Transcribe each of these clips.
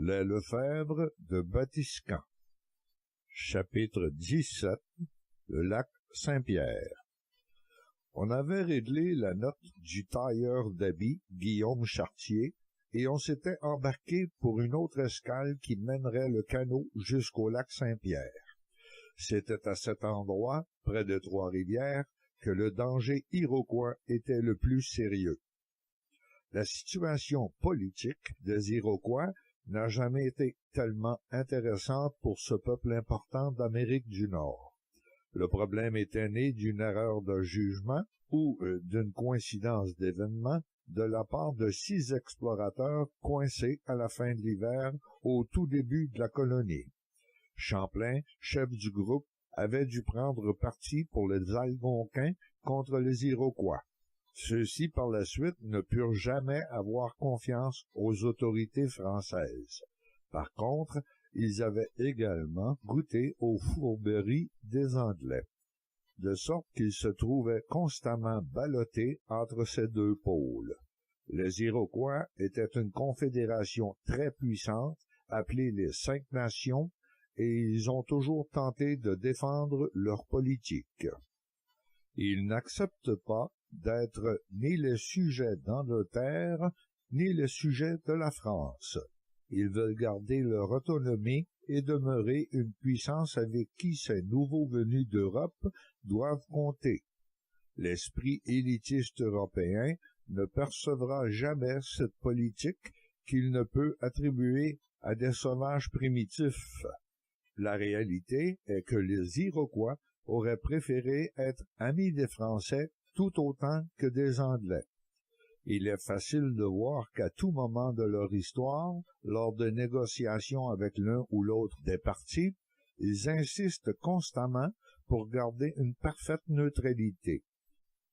Les Lefebvre de Batiscan. Chapitre 17. Le lac Saint-Pierre. On avait réglé la note du tailleur d'habits, Guillaume Chartier, et on s'était embarqué pour une autre escale qui mènerait le canot jusqu'au lac Saint-Pierre. C'était à cet endroit, près de Trois-Rivières, que le danger iroquois était le plus sérieux. La situation politique des Iroquois n'a jamais été tellement intéressante pour ce peuple important d'Amérique du Nord. Le problème était né d'une erreur de jugement ou d'une coïncidence d'événements de la part de 6 explorateurs coincés à la fin de l'hiver au tout début de la colonie. Champlain, chef du groupe, avait dû prendre parti pour les Algonquins contre les Iroquois. Ceux-ci, par la suite, ne purent jamais avoir confiance aux autorités françaises. Par contre, ils avaient également goûté aux fourberies des Anglais, de sorte qu'ils se trouvaient constamment ballottés entre ces deux pôles. Les Iroquois étaient une confédération très puissante, appelée les 5 Nations, et ils ont toujours tenté de défendre leur politique. Ils n'acceptent pas d'être ni les sujets d'Angleterre, ni les sujets de la France. Ils veulent garder leur autonomie et demeurer une puissance avec qui ces nouveaux venus d'Europe doivent compter. L'esprit élitiste européen ne percevra jamais cette politique qu'il ne peut attribuer à des sauvages primitifs. La réalité est que les Iroquois auraient préféré être amis des Français tout autant que des Anglais. Il est facile de voir qu'à tout moment de leur histoire, lors de négociations avec l'un ou l'autre des partis, ils insistent constamment pour garder une parfaite neutralité.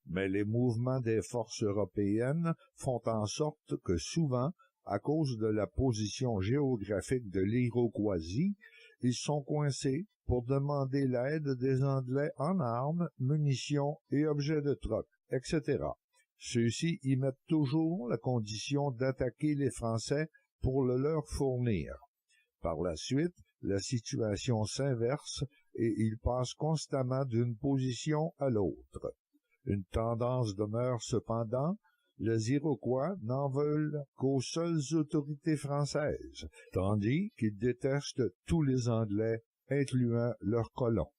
Mais les mouvements des forces européennes font en sorte que souvent, à cause de la position géographique de l'Iroquoisie, ils sont coincés pour demander l'aide des Anglais en armes, munitions et objets de troc, etc. Ceux-ci y mettent toujours la condition d'attaquer les Français pour le leur fournir. Par la suite, la situation s'inverse et ils passent constamment d'une position à l'autre. Une tendance demeure cependant, les Iroquois n'en veulent qu'aux seules autorités françaises, tandis qu'ils détestent tous les Anglais, incluant leurs colons.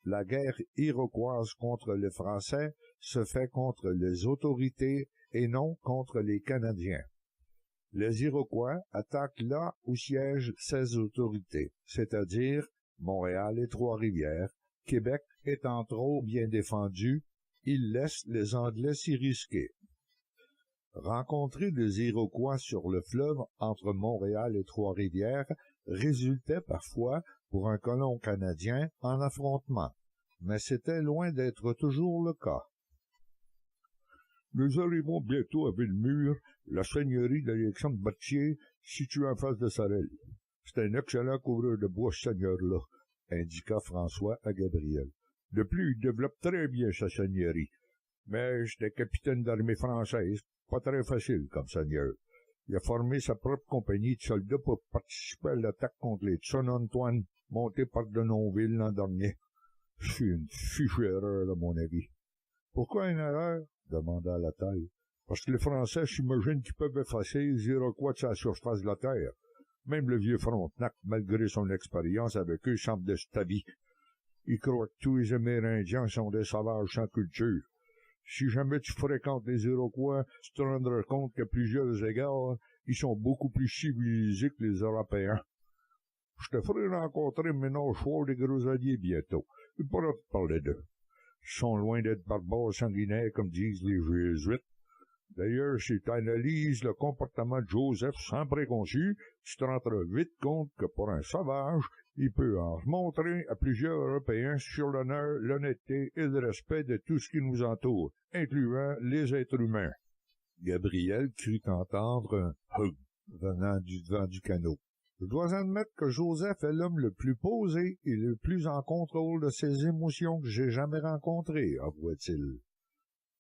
La guerre iroquoise contre les Français se fait contre les autorités et non contre les Canadiens. Les Iroquois attaquent là où siègent ces autorités, c'est-à-dire Montréal et Trois-Rivières. Québec étant trop bien défendu, ils laissent les Anglais s'y risquer. Rencontrer des Iroquois sur le fleuve entre Montréal et Trois-Rivières résultait parfois, pour un colon canadien, en affrontement, mais c'était loin d'être toujours le cas. Nous arrivons bientôt à Villemur, la seigneurie d'Alexandre Battier, située en face de Sorel. C'est un excellent couvreur de bois, ce seigneur-là, indiqua François à Gabriel. De plus, il développe très bien sa seigneurie. Mais j'étais capitaine d'armée française, pas très facile comme seigneur. Il a formé sa propre compagnie de soldats pour participer à l'attaque contre les Tson-on-Toin, montée par Denonville l'an dernier. C'est une fichue erreur, à mon avis. Pourquoi une erreur? Demanda la taille. Parce que les Français s'imaginent qu'ils peuvent effacer les Iroquois de la surface de la terre. Même le vieux Frontenac, malgré son expérience avec eux, semble de stabile. Il croit que tous les Amérindiens sont des sauvages sans culture. Si jamais tu fréquentes les Iroquois, tu te rendras compte qu'à plusieurs égards, ils sont beaucoup plus civilisés que les Européens. Je te ferai rencontrer Ménage-Fort des Groseilliers bientôt. Il pourra te parler d'eux. Ils sont loin d'être barbares sanguinaires comme disent les Jésuites. D'ailleurs, si tu analyses le comportement de Joseph sans préconçu, tu te rendras vite compte que pour un sauvage, il peut en remontrer à plusieurs Européens sur l'honneur, l'honnêteté et le respect de tout ce qui nous entoure, incluant les êtres humains. Gabriel crut entendre un « hug » venant du devant du canot. Je dois admettre que Joseph est l'homme le plus posé et le plus en contrôle de ses émotions que j'ai jamais rencontré, avoua-t-il.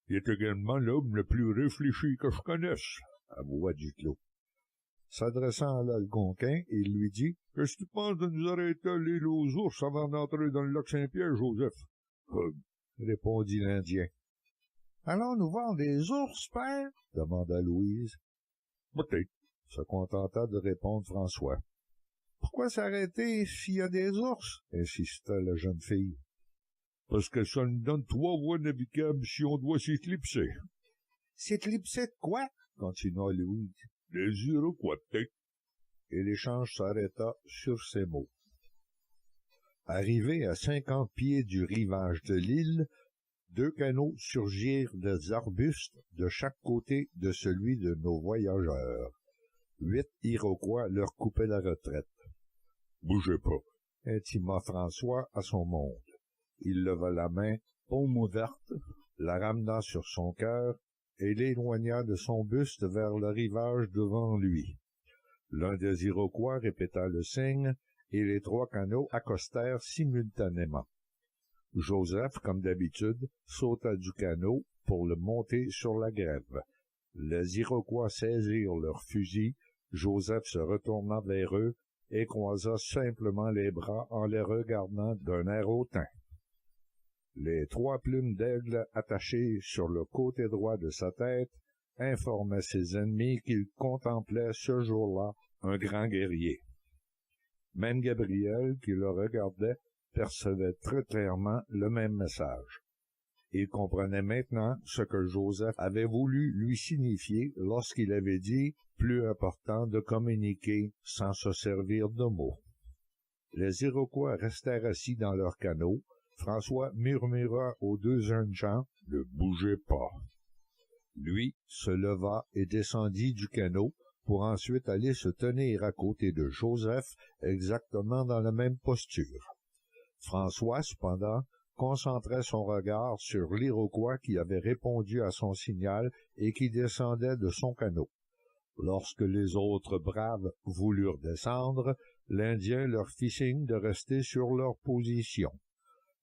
Il est également l'homme le plus réfléchi que je connaisse, avoua Duclos. S'adressant à l'Algonquin, il lui dit « Qu'est-ce que tu penses de nous arrêter à l'île aux ours avant d'entrer dans le lac Saint-Pierre, Joseph? » répondit l'Indien. « Allons-nous voir des ours, père? » demanda Louise. « Peut-être. » se contenta de répondre François. « Pourquoi s'arrêter s'il y a des ours? » insista la jeune fille. « Parce que ça nous donne 3 voies navigables si on doit s'éclipser. »« S'éclipser de quoi? » continua Louise. « Les Iroquois, peut-être. » Et l'échange s'arrêta sur ces mots. Arrivés à 50 pieds du rivage de l'île, 2 canots surgirent des arbustes de chaque côté de celui de nos voyageurs. 8 Iroquois leur coupaient la retraite. « Bougez pas, » intima François à son monde. Il leva la main, paume ouverte, la ramena sur son cœur et l'éloigna de son buste vers le rivage devant lui. L'un des Iroquois répéta le signe, et les 3 canots accostèrent simultanément. Joseph, comme d'habitude, sauta du canot pour le monter sur la grève. Les Iroquois saisirent leurs fusils, Joseph se retourna vers eux et croisa simplement les bras en les regardant d'un air hautain. Les 3 plumes d'aigle attachées sur le côté droit de sa tête informaient ses ennemis qu'il contemplait ce jour-là un grand guerrier. Même Gabriel, qui le regardait, percevait très clairement le même message. Il comprenait maintenant ce que Joseph avait voulu lui signifier lorsqu'il avait dit « plus important de communiquer sans se servir de mots ». Les Iroquois restèrent assis dans leur canot. François murmura aux 2 jeunes gens « Ne bougez pas ». Lui se leva et descendit du canot pour ensuite aller se tenir à côté de Joseph exactement dans la même posture. François, cependant, concentrait son regard sur l'Iroquois qui avait répondu à son signal et qui descendait de son canot. Lorsque les autres braves voulurent descendre, l'Indien leur fit signe de rester sur leur position.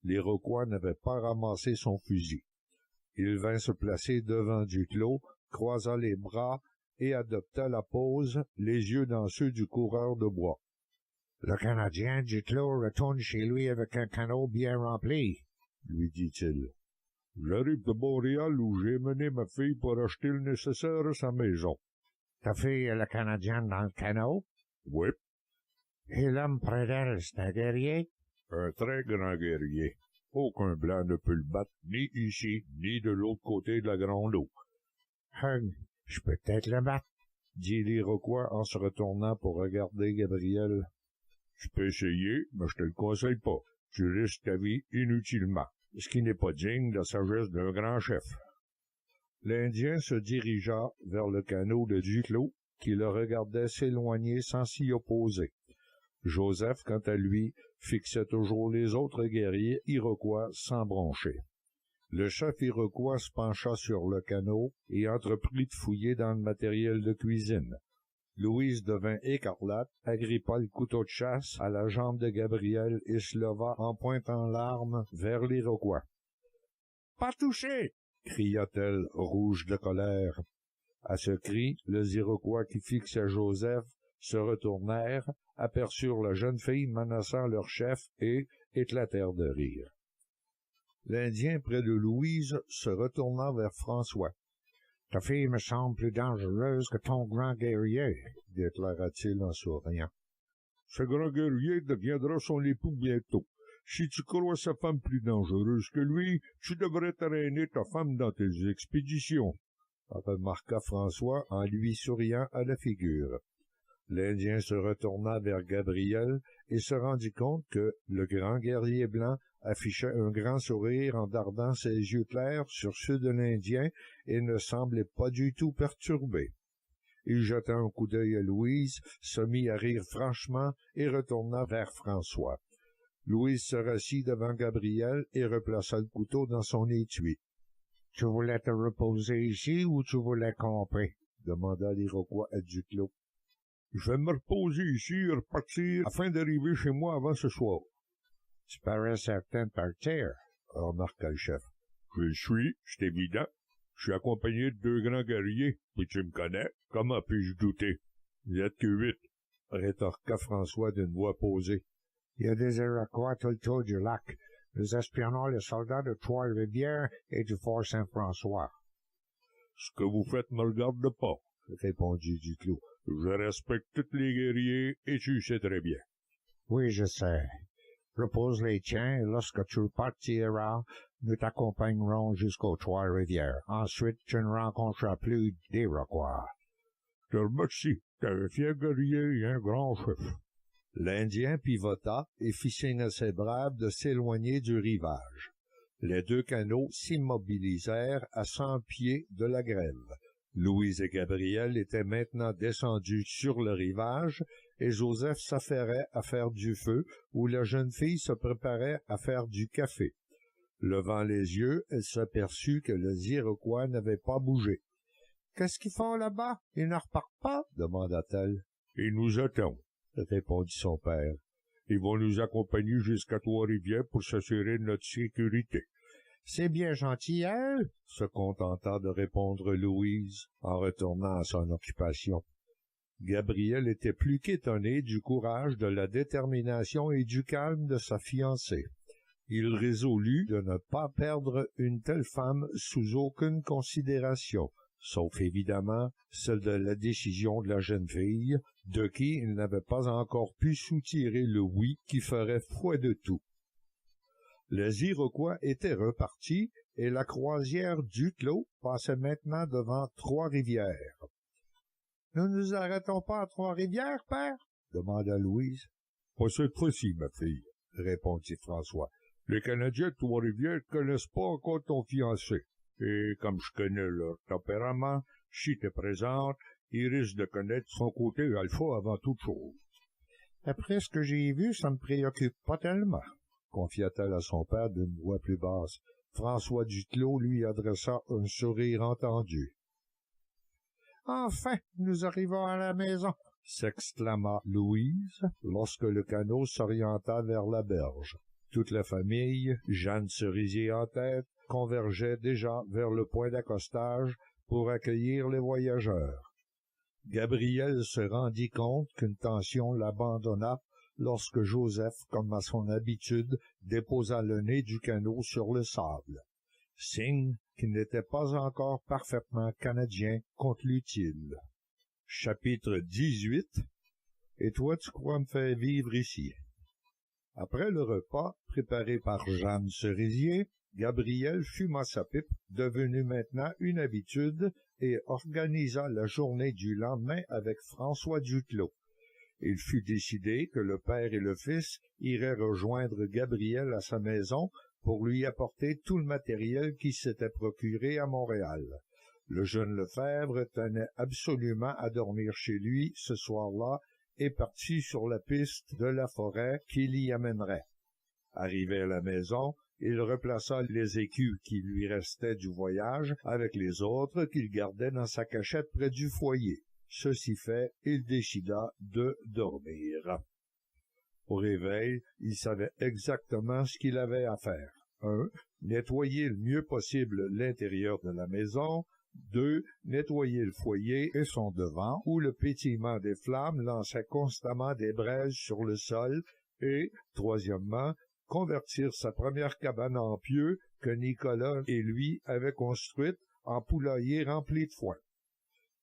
L'Iroquois n'avait pas ramassé son fusil. Il vint se placer devant Duclos, croisa les bras et adopta la pose, les yeux dans ceux du coureur de bois. « Le Canadien Duclos retourne chez lui avec un canot bien rempli, » lui dit-il. « J'arrive de Montréal où j'ai mené ma fille pour acheter le nécessaire à sa maison. »« Ta fille et le Canadien dans le canot? »« Oui. »« Et l'homme près d'elle, c'est un guerrier? »« Un très grand guerrier. Aucun blanc ne peut le battre, ni ici, ni de l'autre côté de la Grande Eau. »« Je peux peut-être le battre, » dit l'Iroquois en se retournant pour regarder Gabriel. « Tu peux essayer, mais je te le conseille pas. Tu risques ta vie inutilement, ce qui n'est pas digne de la sagesse d'un grand chef. » L'Indien se dirigea vers le canot de Duclos, qui le regardait s'éloigner sans s'y opposer. Joseph, quant à lui, fixait toujours les autres guerriers iroquois sans broncher. Le chef iroquois se pencha sur le canot et entreprit de fouiller dans le matériel de cuisine. Louise devint écarlate, agrippa le couteau de chasse à la jambe de Gabriel et se leva en pointant l'arme vers l'Iroquois. « Pas touché !» cria-t-elle, rouge de colère. À ce cri, les Iroquois qui fixaient Joseph se retournèrent, aperçurent la jeune fille menaçant leur chef et éclatèrent de rire. L'Indien près de Louise se retourna vers François. « Ta fille me semble plus dangereuse que ton grand guerrier, » déclara-t-il en souriant. « Ce grand guerrier deviendra son époux bientôt. Si tu crois sa femme plus dangereuse que lui, tu devrais traîner ta femme dans tes expéditions, » remarqua François en lui souriant à la figure. L'Indien se retourna vers Gabriel et se rendit compte que le grand guerrier blanc affichait un grand sourire en dardant ses yeux clairs sur ceux de l'Indien et ne semblait pas du tout perturbé. Il jeta un coup d'œil à Louise, se mit à rire franchement et retourna vers François. Louise se rassit devant Gabriel et replaça le couteau dans son étui. « Tu voulais te reposer ici ou tu voulais camper? » demanda l'Iroquois à Duclos. « Je vais me reposer ici et repartir afin d'arriver chez moi avant ce soir. »« Tu parais certain de partir, » remarqua le chef. « Je le suis, c'est évident. Je suis accompagné de 2 grands guerriers, puis tu me connais. Comment puis-je douter? » Vous êtes que 8, rétorqua François d'une voix posée. Il y a des Iroquois tout le tour du lac. Nous espionnons les soldats de Trois-Rivières et du Fort Saint-François. Ce que vous faites me regarde pas, répondit Duclos. Je respecte tous les guerriers et tu sais très bien. Oui, je sais. Repose les tiens et lorsque tu partiras, nous t'accompagnerons jusqu'aux Trois-Rivières. Ensuite, tu ne rencontreras plus d'Iroquois. Je te remercie. T'es un fier guerrier et un grand chef. L'Indien pivota et fit signe à ses braves de s'éloigner du rivage. Les 2 canots s'immobilisèrent à 100 pieds de la grève. Louise et Gabriel étaient maintenant descendus sur le rivage, et Joseph s'affairait à faire du feu, où la jeune fille se préparait à faire du café. Levant les yeux, elle s'aperçut que les Iroquois n'avaient pas bougé. « Qu'est-ce qu'ils font là-bas? Ils ne repartent pas? » demanda-t-elle. « Ils nous attendent, » répondit son père. « Ils vont nous accompagner jusqu'à Trois-Rivières pour s'assurer de notre sécurité. » « C'est bien gentil, elle, » se contenta de répondre Louise, en retournant à son occupation. Gabriel était plus qu'étonné du courage, de la détermination et du calme de sa fiancée. Il résolut de ne pas perdre une telle femme sous aucune considération, sauf évidemment celle de la décision de la jeune fille, de qui il n'avait pas encore pu soutirer le oui qui ferait foi de tout. Les Iroquois étaient repartis, et la croisière Duclos passait maintenant devant Trois-Rivières. « Nous ne nous arrêtons pas à Trois-Rivières, père? » demanda Louise. « Pas cette fois-ci, ma fille, » répondit François. « Les Canadiens de Trois-Rivières ne connaissent pas encore ton fiancé, et comme je connais leur tempérament, si t'es présente, ils risquent de connaître son côté alpha avant toute chose. »« Après ce que j'ai vu, ça me préoccupe pas tellement. » confia-t-elle à son père d'une voix plus basse. François Duclos lui adressa un sourire entendu. « Enfin, nous arrivons à la maison !» s'exclama Louise, lorsque le canot s'orienta vers la berge. Toute la famille, Jeanne Cerisier en tête, convergeait déjà vers le point d'accostage pour accueillir les voyageurs. Gabriel se rendit compte qu'une tension l'abandonna lorsque Joseph, comme à son habitude, déposa le nez du canot sur le sable. Signe qu'il n'était pas encore parfaitement canadien, conclut-il. Chapitre 18. Et toi, tu crois me faire vivre ici? Après le repas, préparé par Jeanne Cerisier, Gabriel fuma sa pipe, devenue maintenant une habitude, et organisa la journée du lendemain avec François Duclos. Il fut décidé que le père et le fils iraient rejoindre Gabriel à sa maison pour lui apporter tout le matériel qu'il s'était procuré à Montréal. Le jeune Lefebvre tenait absolument à dormir chez lui ce soir-là et partit sur la piste de la forêt qui l'y amènerait. Arrivé à la maison, il replaça les écus qui lui restaient du voyage avec les autres qu'il gardait dans sa cachette près du foyer. Ceci fait, il décida de dormir. Au réveil, il savait exactement ce qu'il avait à faire. 1. Nettoyer le mieux possible l'intérieur de la maison. 2. Nettoyer le foyer et son devant, où le pétillement des flammes lançait constamment des braises sur le sol. Et, troisièmement, convertir sa première cabane en pieu que Nicolas et lui avaient construite en poulailler rempli de foin.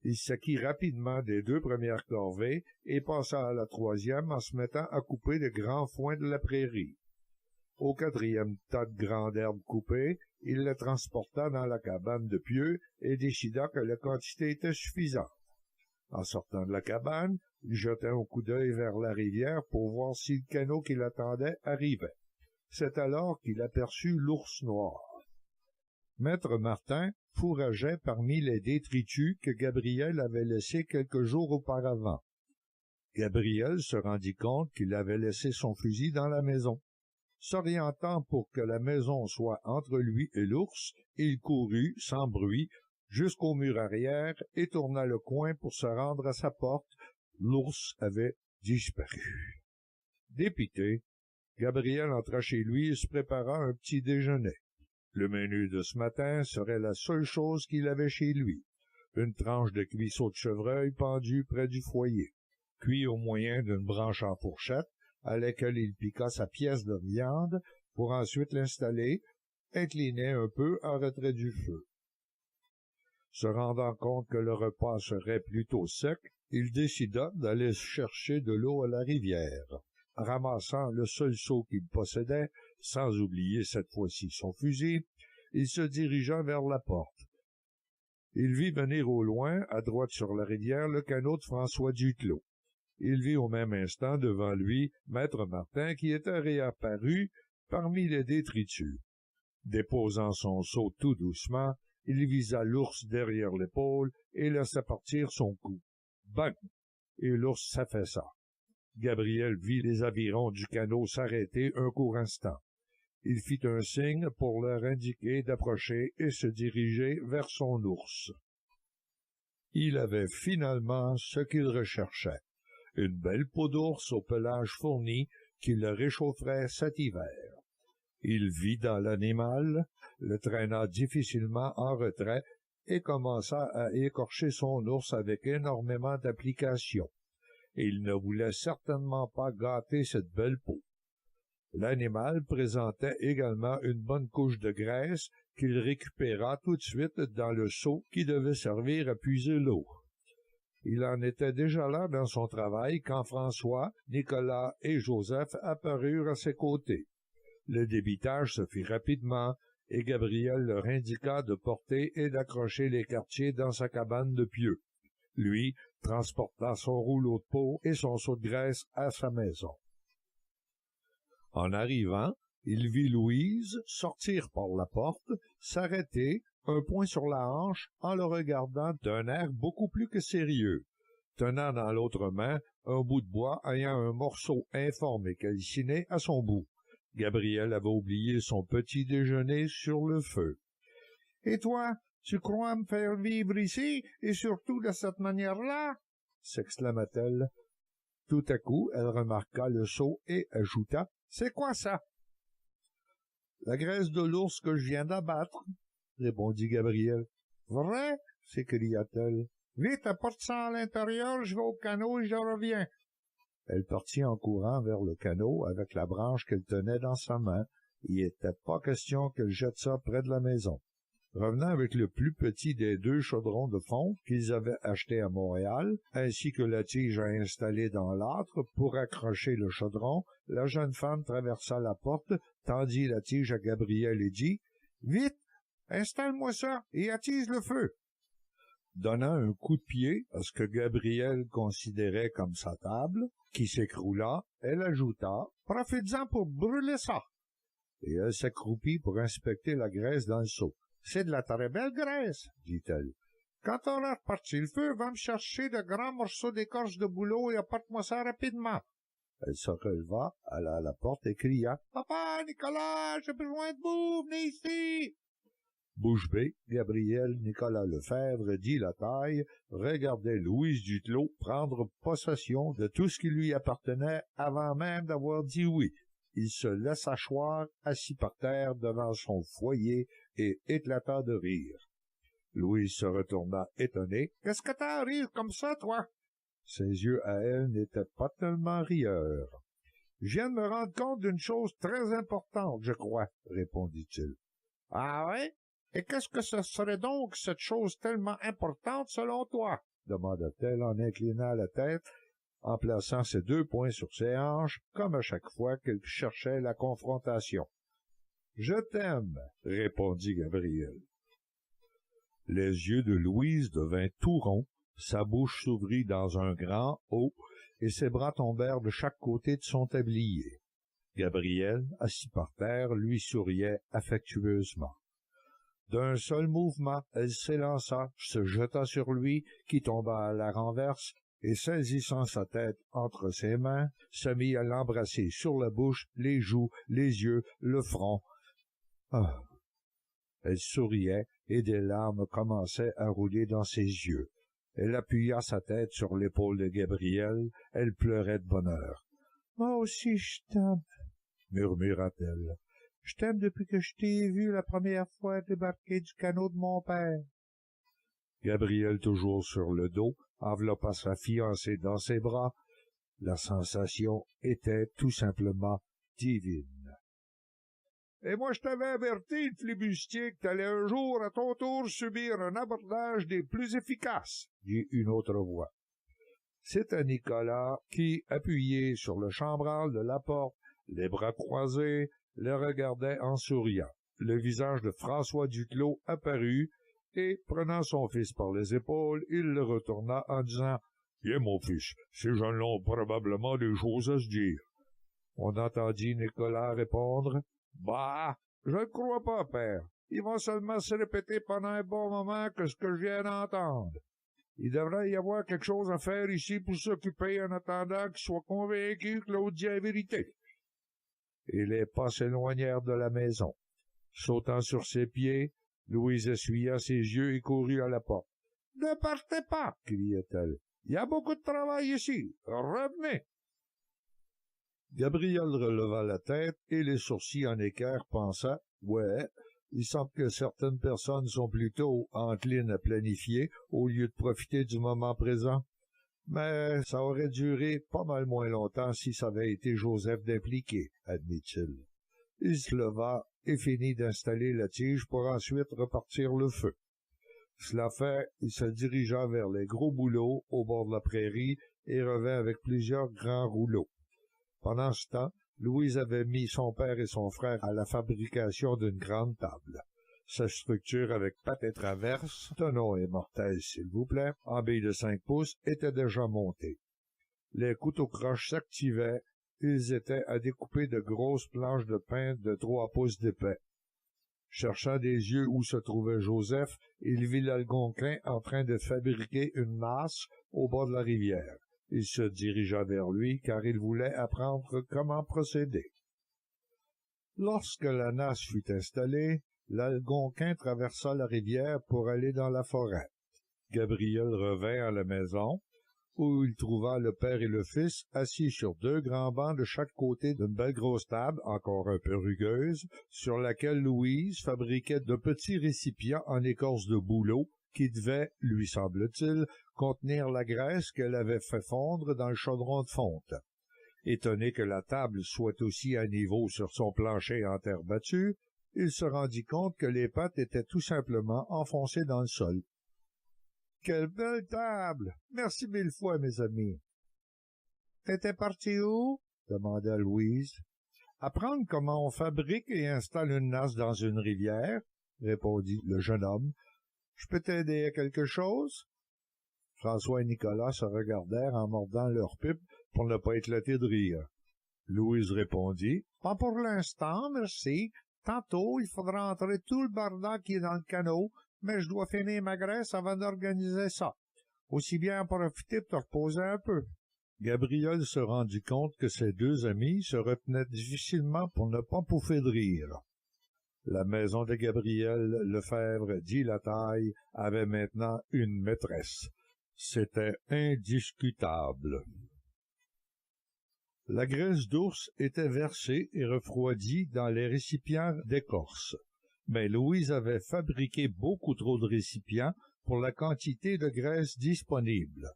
Il s'acquit rapidement des 2 premières corvées et passa à la 3e en se mettant à couper de grands foins de la prairie. Au 4e tas de grande herbe coupée, il le transporta dans la cabane de pieu et décida que la quantité était suffisante. En sortant de la cabane, il jeta un coup d'œil vers la rivière pour voir si le canot qui l'attendait arrivait. C'est alors qu'il aperçut l'ours noir. Maître Martin fourrageait parmi les détritus que Gabriel avait laissés quelques jours auparavant. Gabriel se rendit compte qu'il avait laissé son fusil dans la maison. S'orientant pour que la maison soit entre lui et l'ours, il courut, sans bruit, jusqu'au mur arrière et tourna le coin pour se rendre à sa porte. L'ours avait disparu. Dépité, Gabriel entra chez lui et se prépara un petit déjeuner. Le menu de ce matin serait la seule chose qu'il avait chez lui. une tranche de cuisseau de chevreuil pendue près du foyer, cuit au moyen d'une branche en fourchette, à laquelle il piqua sa pièce de viande, pour ensuite l'installer, incliné un peu en retrait du feu. Se rendant compte que le repas serait plutôt sec, il décida d'aller chercher de l'eau à la rivière. Ramassant le seul seau qu'il possédait, sans oublier cette fois-ci son fusil, il se dirigea vers la porte. Il vit venir au loin, à droite sur la rivière, le canot de François Duclos. Il vit au même instant devant lui Maître Martin qui était réapparu parmi les détritus. Déposant son seau tout doucement, il visa l'ours derrière l'épaule et laissa partir son coup. Bang! Et l'ours s'affaissa. Gabriel vit les avirons du canot s'arrêter un court instant. Il fit un signe pour leur indiquer d'approcher et se diriger vers son ours. Il avait finalement ce qu'il recherchait, une belle peau d'ours au pelage fourni qui le réchaufferait cet hiver. Il vida l'animal, le traîna difficilement en retrait et commença à écorcher son ours avec énormément d'application. Il ne voulait certainement pas gâter cette belle peau. L'animal présentait également une bonne couche de graisse qu'il récupéra tout de suite dans le seau qui devait servir à puiser l'eau. Il en était déjà là dans son travail quand François, Nicolas et Joseph apparurent à ses côtés. Le débitage se fit rapidement, et Gabriel leur indiqua de porter et d'accrocher les quartiers dans sa cabane de pieux. Lui transporta son rouleau de peau et son seau de graisse à sa maison. En arrivant, il vit Louise sortir par la porte, s'arrêter, un poing sur la hanche, en le regardant d'un air beaucoup plus que sérieux, tenant dans l'autre main un bout de bois ayant un morceau informe et calciné à son bout. Gabriel avait oublié son petit déjeuner sur le feu. « Et toi, tu crois me faire vivre ici, et surtout de cette manière-là? » s'exclama-t-elle. Tout à coup, elle remarqua le seau et ajouta « C'est quoi ça? »« La graisse de l'ours que je viens d'abattre, » répondit Gabriel. « Vrai? » s'écria-t-elle. « Vite, apporte ça à l'intérieur, je vais au canot et je reviens. » Elle partit en courant vers le canot avec la branche qu'elle tenait dans sa main. Il n'était pas question qu'elle jette ça près de la maison. Revenant avec le plus petit des 2 chaudrons de fonte qu'ils avaient achetés à Montréal, ainsi que la tige à installer dans l'âtre pour accrocher le chaudron, la jeune femme traversa la porte, tendit la tige à Gabriel et dit « Vite, installe-moi ça et attise le feu. » Donnant un coup de pied à ce que Gabriel considérait comme sa table, qui s'écroula, elle ajouta « Profites-en pour brûler ça. » Et elle s'accroupit pour inspecter la graisse dans le seau. « C'est de la très belle graisse, » dit-elle. « Quand on a reparti le feu, va me chercher de grands morceaux d'écorce de bouleau et apporte-moi ça rapidement. » Elle se releva, alla à la porte et cria « Papa, Nicolas, j'ai besoin de vous, venez ici. » Bouche bée, Gabriel Nicolas Lefebvre dit la taille, regardait Louise Duclos prendre possession de tout ce qui lui appartenait avant même d'avoir dit oui. Il se laissa choir, assis par terre devant son foyer, et éclata de rire. Louise se retourna étonnée. « Qu'est-ce que t'as à rire comme ça, toi? » Ses yeux à elle n'étaient pas tellement rieurs. « Je viens de me rendre compte d'une chose très importante, je crois, » répondit-il. « Ah ouais? Et qu'est-ce que ce serait donc cette chose tellement importante selon toi? » demanda-t-elle en inclinant la tête, en plaçant ses 2 poings sur ses hanches, comme à chaque fois qu'elle cherchait la confrontation. « Je t'aime, » répondit Gabriel. Les yeux de Louise devinrent tout ronds, sa bouche s'ouvrit dans un grand O, et ses bras tombèrent de chaque côté de son tablier. Gabriel, assis par terre, lui souriait affectueusement. D'un seul mouvement, elle s'élança, se jeta sur lui, qui tomba à la renverse, et saisissant sa tête entre ses mains, se mit à l'embrasser sur la bouche, les joues, les yeux, le front. Ah! Elle souriait, et des larmes commençaient à rouler dans ses yeux. Elle appuya sa tête sur l'épaule de Gabriel, elle pleurait de bonheur. « Moi aussi je t'aime, » murmura-t-elle. « Je t'aime depuis que je t'ai vu la première fois débarquer du canot de mon père. » Gabriel, toujours sur le dos, enveloppa sa fiancée dans ses bras. La sensation était tout simplement divine. « Et moi je t'avais averti, le flibustier, que t'allais un jour à ton tour subir un abordage des plus efficaces, » dit une autre voix. C'était Nicolas qui, appuyé sur le chambranle de la porte, les bras croisés, le regardait en souriant. Le visage de François Duclos apparut, et, prenant son fils par les épaules, il le retourna en disant « Viens, mon fils, ces jeunes-là ont probablement des choses à se dire. » On entendit Nicolas répondre « Bah, je ne crois pas, père. Ils vont seulement se répéter pendant un bon moment que ce que je viens d'entendre. Il devrait y avoir quelque chose à faire ici pour s'occuper en attendant qu'ils soient convaincus que l'autre dit la vérité. » Et les pas s'éloignèrent de la maison. Sautant sur ses pieds, Louise essuya ses yeux et courut à la porte. « Ne partez pas !» cria-t-elle. « Il y a beaucoup de travail ici. Revenez !» Gabriel releva la tête et les sourcils en équerre pensa « Ouais, il semble que certaines personnes sont plutôt enclines à planifier au lieu de profiter du moment présent. Mais ça aurait duré pas mal moins longtemps si ça avait été Joseph d'impliqué, admit-il. Il se leva et finit d'installer la tige pour ensuite repartir le feu. Cela fait, il se dirigea vers les gros bouleaux au bord de la prairie et revint avec plusieurs grands rouleaux. Pendant ce temps, Louise avait mis son père et son frère à la fabrication d'une grande table. Sa structure avec pattes et traverses, tenon et mortaise s'il vous plaît, en billes de 5 pouces, était déjà montée. Les couteaux-croches s'activaient, ils étaient à découper de grosses planches de pain de 3 pouces d'épais. Cherchant des yeux où se trouvait Joseph, il vit l'Algonquin en train de fabriquer une nasse au bord de la rivière. Il se dirigea vers lui, car il voulait apprendre comment procéder. Lorsque la nasse fut installée, l'Algonquin traversa la rivière pour aller dans la forêt. Gabriel revint à la maison, où il trouva le père et le fils assis sur 2 grands bancs de chaque côté d'une belle grosse table, encore un peu rugueuse, sur laquelle Louise fabriquait de petits récipients en écorce de bouleau qui devaient, lui semble-t-il, contenir la graisse qu'elle avait fait fondre dans le chaudron de fonte. Étonné que la table soit aussi à niveau sur son plancher en terre battue, il se rendit compte que les pattes étaient tout simplement enfoncées dans le sol. « Quelle belle table! Merci 1000 fois, mes amis! »« T'étais parti où? » demanda Louise. « Apprendre comment on fabrique et installe une nasse dans une rivière, » répondit le jeune homme. « Je peux t'aider à quelque chose? » François et Nicolas se regardèrent en mordant leur pipe pour ne pas éclater de rire. Louise répondit « Pas pour l'instant, merci. Tantôt, il faudra entrer tout le barda qui est dans le canot, mais je dois finir ma graisse avant d'organiser ça. Aussi bien en profiter pour te reposer un peu. » Gabriel se rendit compte que ses 2 amis se retenaient difficilement pour ne pas pouffer de rire. La maison de Gabriel Lefebvre, dit Lataille, avait maintenant une maîtresse. C'était indiscutable. La graisse d'ours était versée et refroidie dans les récipients d'écorce. Mais Louise avait fabriqué beaucoup trop de récipients pour la quantité de graisse disponible.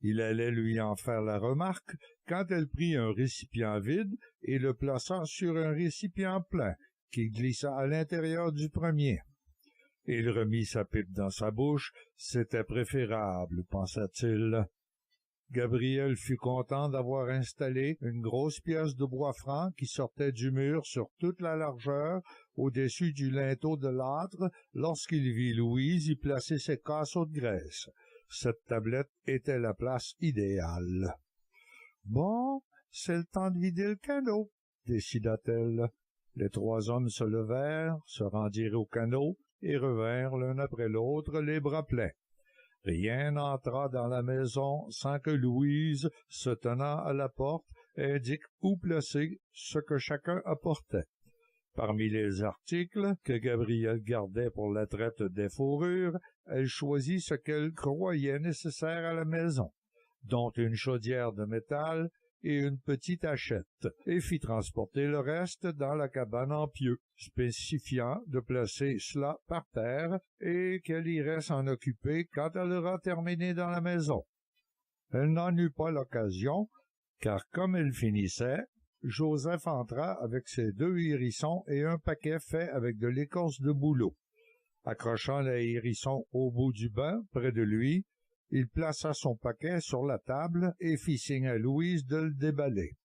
Il allait lui en faire la remarque quand elle prit un récipient vide et le plaça sur un récipient plein, qui glissa à l'intérieur du premier. Il remit sa pipe dans sa bouche, c'était préférable, pensa-t-il. Gabriel fut content d'avoir installé une grosse pièce de bois franc qui sortait du mur sur toute la largeur, au-dessus du linteau de l'âtre, lorsqu'il vit Louise y placer ses casseaux de graisse. Cette tablette était la place idéale. « Bon, c'est le temps de vider le canot, » décida-t-elle. Les 3 hommes se levèrent, se rendirent au canot et revinrent l'un après l'autre les bras pleins. Rien n'entra dans la maison sans que Louise, se tenant à la porte, indique où placer ce que chacun apportait. Parmi les articles que Gabriel gardait pour la traite des fourrures, elle choisit ce qu'elle croyait nécessaire à la maison, dont une chaudière de métal, et une petite hachette, et fit transporter le reste dans la cabane en pieu, spécifiant de placer cela par terre et qu'elle irait s'en occuper quand elle aura terminé dans la maison. Elle n'en eut pas l'occasion, car comme elle finissait, Joseph entra avec ses 2 hérissons et un paquet fait avec de l'écorce de bouleau. Accrochant les hérissons au bout du banc, près de lui, il plaça son paquet sur la table et fit signe à Louise de le déballer.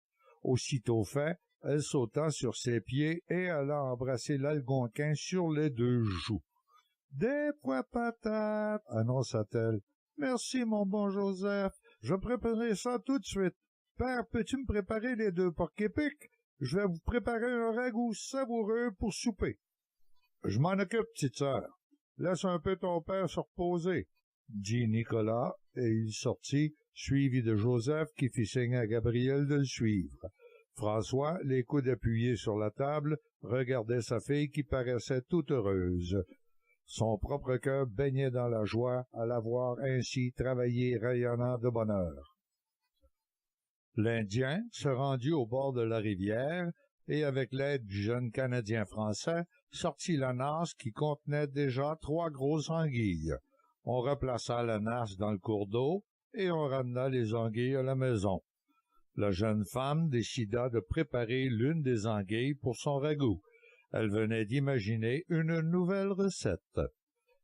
Aussitôt fait, elle sauta sur ses pieds et alla embrasser l'Algonquin sur les 2 joues. « Des pois patates, annonça-t-elle. « Merci, mon bon Joseph. Je préparerai ça tout de suite. Père, peux-tu me préparer les 2 porc-épics? Je vais vous préparer un ragoût savoureux pour souper. »« Je m'en occupe, petite sœur. Laisse un peu ton père se reposer, » dit Nicolas, et il sortit, suivi de Joseph qui fit signe à Gabriel de le suivre. François, les coudes appuyés sur la table, regardait sa fille qui paraissait toute heureuse. Son propre cœur baignait dans la joie à la voir ainsi travailler rayonnant de bonheur. L'Indien se rendit au bord de la rivière et, avec l'aide du jeune Canadien français, sortit la nasse qui contenait déjà 3 grosses anguilles. On replaça la nasse dans le cours d'eau et on ramena les anguilles à la maison. La jeune femme décida de préparer l'une des anguilles pour son ragoût. Elle venait d'imaginer une nouvelle recette.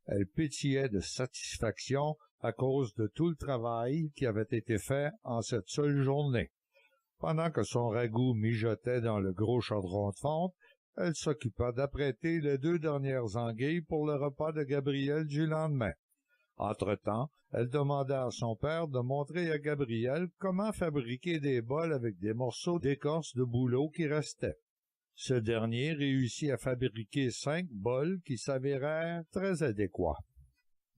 Elle pétillait de satisfaction à cause de tout le travail qui avait été fait en cette seule journée. Pendant que son ragoût mijotait dans le gros chaudron de fonte, elle s'occupa d'apprêter les 2 dernières anguilles pour le repas de Gabriel du lendemain. Entre-temps, elle demanda à son père de montrer à Gabriel comment fabriquer des bols avec des morceaux d'écorce de bouleau qui restaient. Ce dernier réussit à fabriquer 5 bols qui s'avérèrent très adéquats.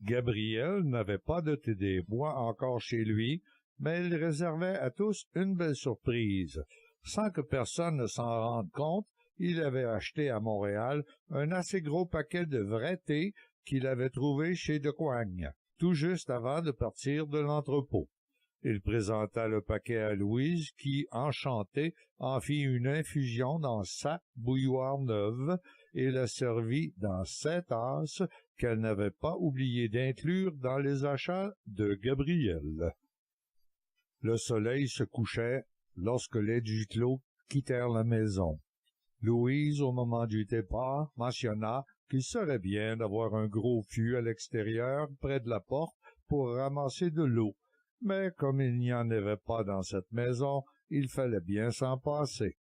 Gabriel n'avait pas de thé des bois encore chez lui, mais il réservait à tous une belle surprise. Sans que personne ne s'en rende compte, il avait acheté à Montréal un assez gros paquet de vrai thé qu'il avait trouvé chez De Coigne, tout juste avant de partir de l'entrepôt. Il présenta le paquet à Louise qui, enchantée, en fit une infusion dans sa bouilloire neuve et la servit dans 7 tasses qu'elle n'avait pas oublié d'inclure dans les achats de Gabriel. Le soleil se couchait lorsque les Duclos quittèrent la maison. Louise, au moment du départ, mentionna qu'il serait bien d'avoir un gros fût à l'extérieur, près de la porte, pour ramasser de l'eau. Mais comme il n'y en avait pas dans cette maison, il fallait bien s'en passer.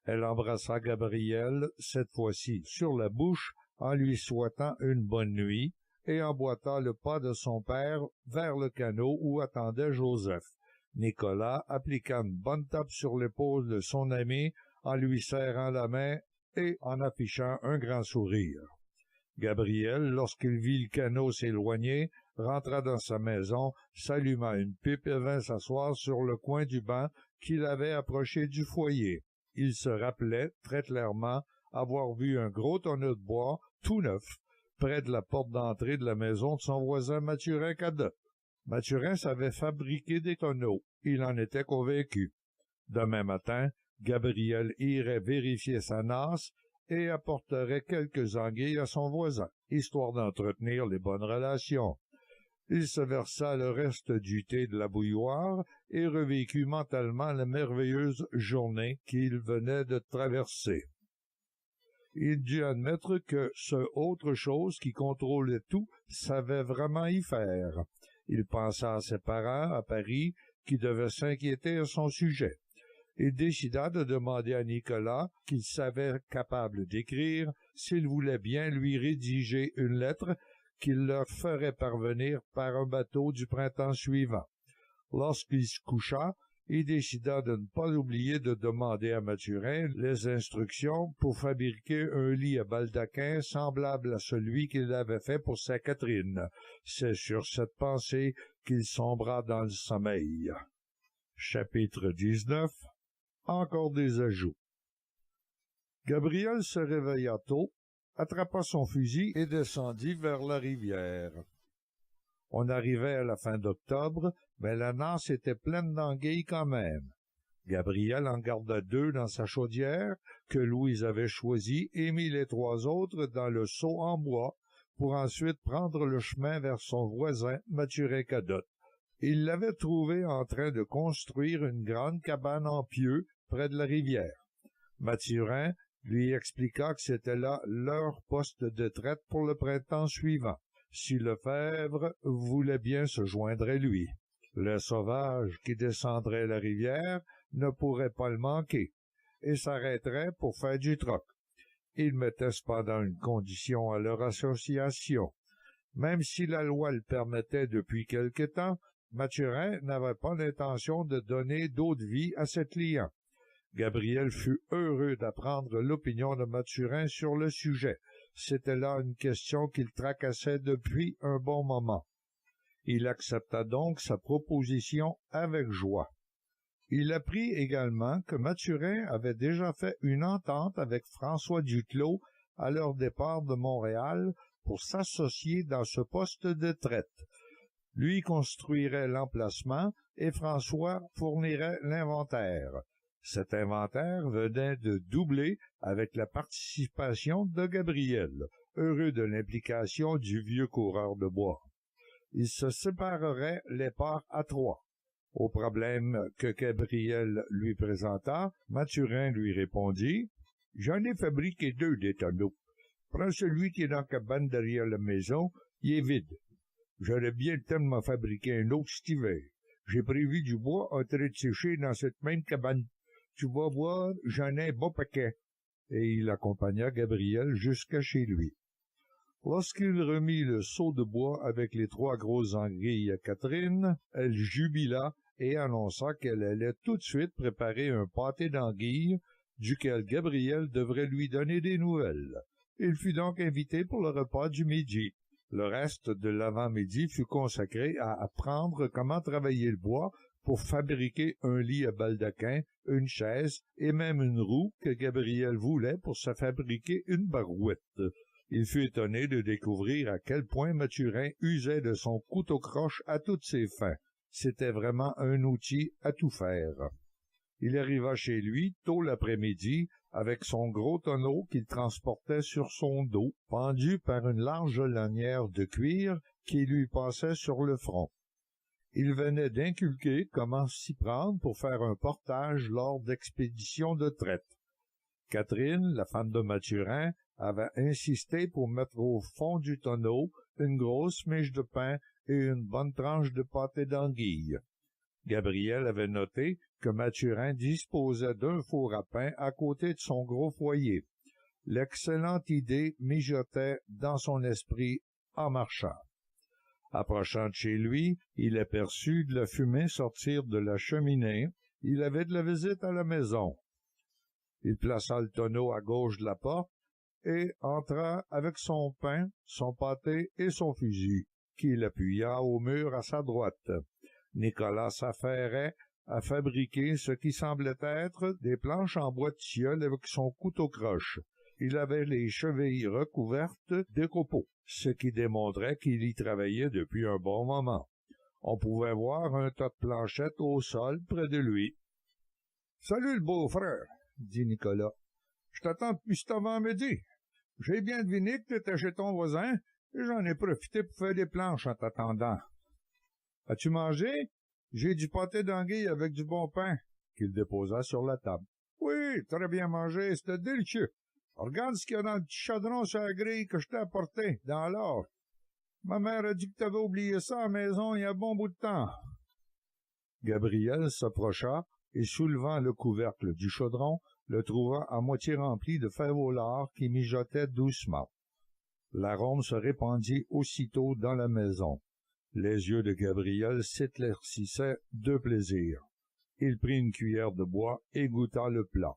Elle embrassa Gabriel, cette fois-ci sur la bouche, en lui souhaitant une bonne nuit, et emboîta le pas de son père vers le canot où attendait Joseph. Nicolas appliqua une bonne tape sur l'épaule de son ami en lui serrant la main et en affichant un grand sourire. Gabriel, lorsqu'il vit le canot s'éloigner, rentra dans sa maison, s'alluma une pipe et vint s'asseoir sur le coin du banc qu'il avait approché du foyer. Il se rappelait très clairement avoir vu un gros tonneau de bois, tout neuf, près de la porte d'entrée de la maison de son voisin Mathurin Cadet. Mathurin savait fabriquer des tonneaux, il en était convaincu. Demain matin, Gabriel irait vérifier sa nasse et apporterait quelques anguilles à son voisin, histoire d'entretenir les bonnes relations. Il se versa le reste du thé de la bouilloire et revécut mentalement la merveilleuse journée qu'il venait de traverser. Il dut admettre que ce autre chose qui contrôlait tout savait vraiment y faire. Il pensa à ses parents à Paris qui devaient s'inquiéter à son sujet. Il décida de demander à Nicolas, qu'il savait capable d'écrire, s'il voulait bien lui rédiger une lettre qu'il leur ferait parvenir par un bateau du printemps suivant. Lorsqu'il se coucha, il décida de ne pas oublier de demander à Mathurin les instructions pour fabriquer un lit à baldaquin semblable à celui qu'il avait fait pour sa Catherine. C'est sur cette pensée qu'il sombra dans le sommeil. Chapitre 19. Encore des ajouts. Gabriel se réveilla tôt, attrapa son fusil et descendit vers la rivière. On arrivait à la fin d'octobre, mais la nasse était pleine d'anguilles quand même. Gabriel en garda 2 dans sa chaudière, que Louise avait choisie, et mit les 3 autres dans le seau en bois, pour ensuite prendre le chemin vers son voisin Mathurin-Cadotte. Il l'avait trouvé en train de construire une grande cabane en pieux près de la rivière. Mathurin lui expliqua que c'était là leur poste de traite pour le printemps suivant, si Lefebvre voulait bien se joindre à lui. Les sauvages qui descendraient la rivière ne pourraient pas le manquer, et s'arrêteraient pour faire du troc. Ils mettaient cependant une condition à leur association. Même si la loi le permettait depuis quelque temps, Mathurin n'avait pas l'intention de donner d'eau-de-vie à ses clients. Gabriel fut heureux d'apprendre l'opinion de Mathurin sur le sujet. C'était là une question qu'il tracassait depuis un bon moment. Il accepta donc sa proposition avec joie. Il apprit également que Mathurin avait déjà fait une entente avec François Duclos à leur départ de Montréal pour s'associer dans ce poste de traite. Lui construirait l'emplacement et François fournirait l'inventaire. Cet inventaire venait de doubler avec la participation de Gabriel, heureux de l'implication du vieux coureur de bois. Ils se sépareraient les parts à 3. Au problème que Gabriel lui présenta, Mathurin lui répondit « J'en ai fabriqué 2 des tonneaux. Prends celui qui est dans la cabane derrière la maison, il est vide. J'aurais bien le temps de m'en fabriquer un autre cet hiver. J'ai prévu du bois en train de sécher dans cette même cabane. Tu vas voir, j'en ai un bon paquet. » Et il accompagna Gabriel jusqu'à chez lui. Lorsqu'il remit le seau de bois avec les 3 grosses anguilles à Catherine, elle jubila et annonça qu'elle allait tout de suite préparer un pâté d'anguilles, duquel Gabriel devrait lui donner des nouvelles. Il fut donc invité pour le repas du midi. Le reste de l'avant-midi fut consacré à apprendre comment travailler le bois pour fabriquer un lit à baldaquin, une chaise et même une roue que Gabriel voulait pour se fabriquer une barouette. Il fut étonné de découvrir à quel point Mathurin usait de son couteau-croche à toutes ses fins. C'était vraiment un outil à tout faire. Il arriva chez lui tôt l'après-midi avec son gros tonneau qu'il transportait sur son dos, pendu par une large lanière de cuir qui lui passait sur le front. Il venait d'inculquer comment s'y prendre pour faire un portage lors d'expéditions de traite. Catherine, la femme de Mathurin, avait insisté pour mettre au fond du tonneau une grosse miche de pain et une bonne tranche de pâté d'anguille. Gabriel avait noté que Mathurin disposait d'un four à pain à côté de son gros foyer. L'excellente idée mijotait dans son esprit en marchant. Approchant de chez lui, il aperçut de la fumée sortir de la cheminée. Il avait de la visite à la maison. Il plaça le tonneau à gauche de la porte et entra avec son pain, son pâté et son fusil, qu'il appuya au mur à sa droite. Nicolas s'affairait à fabriquer ce qui semblait être des planches en bois de tilleul avec son couteau-croche. Il avait les chevilles recouvertes de copeaux, ce qui démontrait qu'il y travaillait depuis un bon moment. On pouvait voir un tas de planchettes au sol près de lui. « Salut le beau-frère !» dit Nicolas. « Je t'attends depuis cet avant-midi. J'ai bien deviné que t'étais chez ton voisin et j'en ai profité pour faire des planches en t'attendant. As-tu mangé? J'ai du pâté d'anguille avec du bon pain, qu'il déposa sur la table. Oui, très bien mangé, c'était délicieux. Regarde ce qu'il y a dans le petit chaudron sur la grille que je t'ai apporté, dans l'or. Ma mère a dit que t'avais oublié ça à la maison il y a bon bout de temps. » Gabriel s'approcha et, soulevant le couvercle du chaudron, le trouva à moitié rempli de fèves au lard qui mijotaient doucement. L'arôme se répandit aussitôt dans la maison. Les yeux de Gabriel s'éclaircissaient de plaisir. Il prit une cuillère de bois et goûta le plat.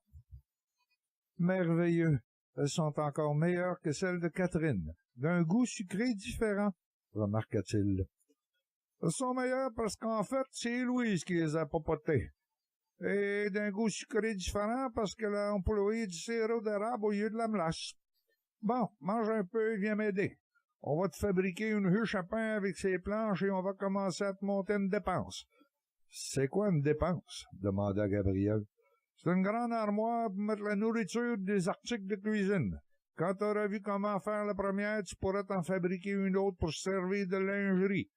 « Merveilleux! Elles sont encore meilleures que celles de Catherine, d'un goût sucré différent, » remarqua-t-il. « Elles sont meilleures parce qu'en fait, c'est Louise qui les a popotées. Et d'un goût sucré différent parce qu'elle a employé du sirop d'érable au lieu de la melasse. Bon, mange un peu et viens m'aider. On va te fabriquer une huche à pain avec ces planches et on va commencer à te monter une dépense. C'est quoi une dépense? Demanda Gabriel. C'est une grande armoire pour mettre la nourriture des articles de cuisine. Quand tu auras vu comment faire la première, tu pourras t'en fabriquer une autre pour servir de lingerie.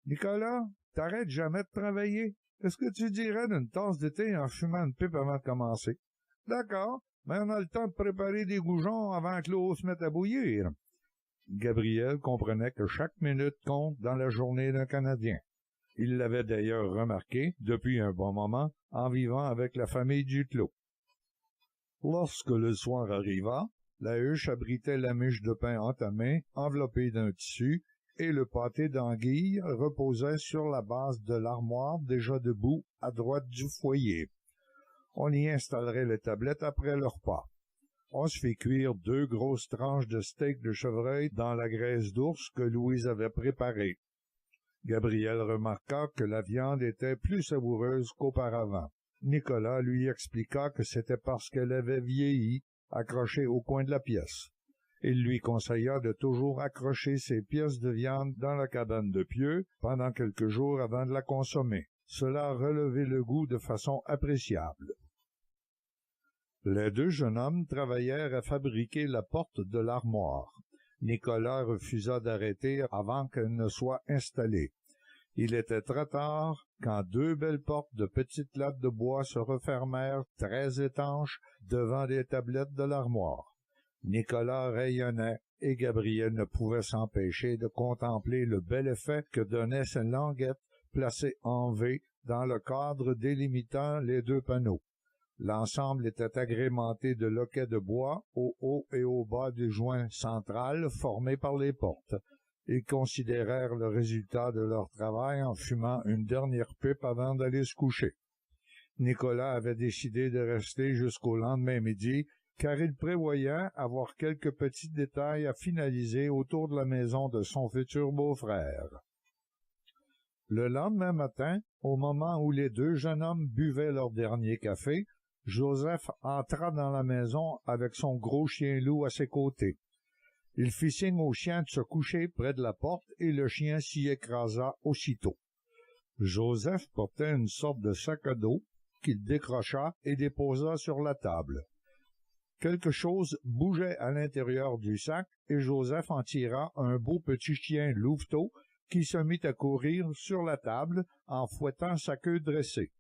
Nicolas, t'arrêtes jamais de travailler. Qu'est-ce que tu dirais d'une tasse de thé en fumant une pipe avant de commencer? D'accord, mais on a le temps de préparer des goujons avant que l'eau se mette à bouillir. Gabriel comprenait que chaque minute compte dans la journée d'un Canadien. Il l'avait d'ailleurs remarqué depuis un bon moment en vivant avec la famille Duclos. Lorsque le soir arriva, la huche abritait la miche de pain entamée, enveloppée d'un tissu, et le pâté d'anguille reposait sur la base de l'armoire déjà debout à droite du foyer. On y installerait les tablettes après le repas. On se fit cuire 2 grosses tranches de steak de chevreuil dans la graisse d'ours que Louise avait préparée. Gabriel remarqua que la viande était plus savoureuse qu'auparavant. Nicolas lui expliqua que c'était parce qu'elle avait vieilli, accrochée au coin de la pièce. Il lui conseilla de toujours accrocher ses pièces de viande dans la cabane de pieux pendant quelques jours avant de la consommer. Cela relevait le goût de façon appréciable. Les 2 jeunes hommes travaillèrent à fabriquer la porte de l'armoire. Nicolas refusa d'arrêter avant qu'elle ne soit installée. Il était très tard quand 2 belles portes de petites lattes de bois se refermèrent très étanches devant les tablettes de l'armoire. Nicolas rayonnait et Gabriel ne pouvait s'empêcher de contempler le bel effet que donnait sa languette placée en V dans le cadre délimitant les 2 panneaux. L'ensemble était agrémenté de loquets de bois au haut et au bas du joint central formé par les portes. Ils considérèrent le résultat de leur travail en fumant une dernière pipe avant d'aller se coucher. Nicolas avait décidé de rester jusqu'au lendemain midi, car il prévoyait avoir quelques petits détails à finaliser autour de la maison de son futur beau-frère. Le lendemain matin, au moment où les 2 jeunes hommes buvaient leur dernier café, Joseph entra dans la maison avec son gros chien loup à ses côtés. Il fit signe au chien de se coucher près de la porte et le chien s'y écrasa aussitôt. Joseph portait une sorte de sac à dos qu'il décrocha et déposa sur la table. Quelque chose bougeait à l'intérieur du sac et Joseph en tira un beau petit chien louveteau qui se mit à courir sur la table en fouettant sa queue dressée.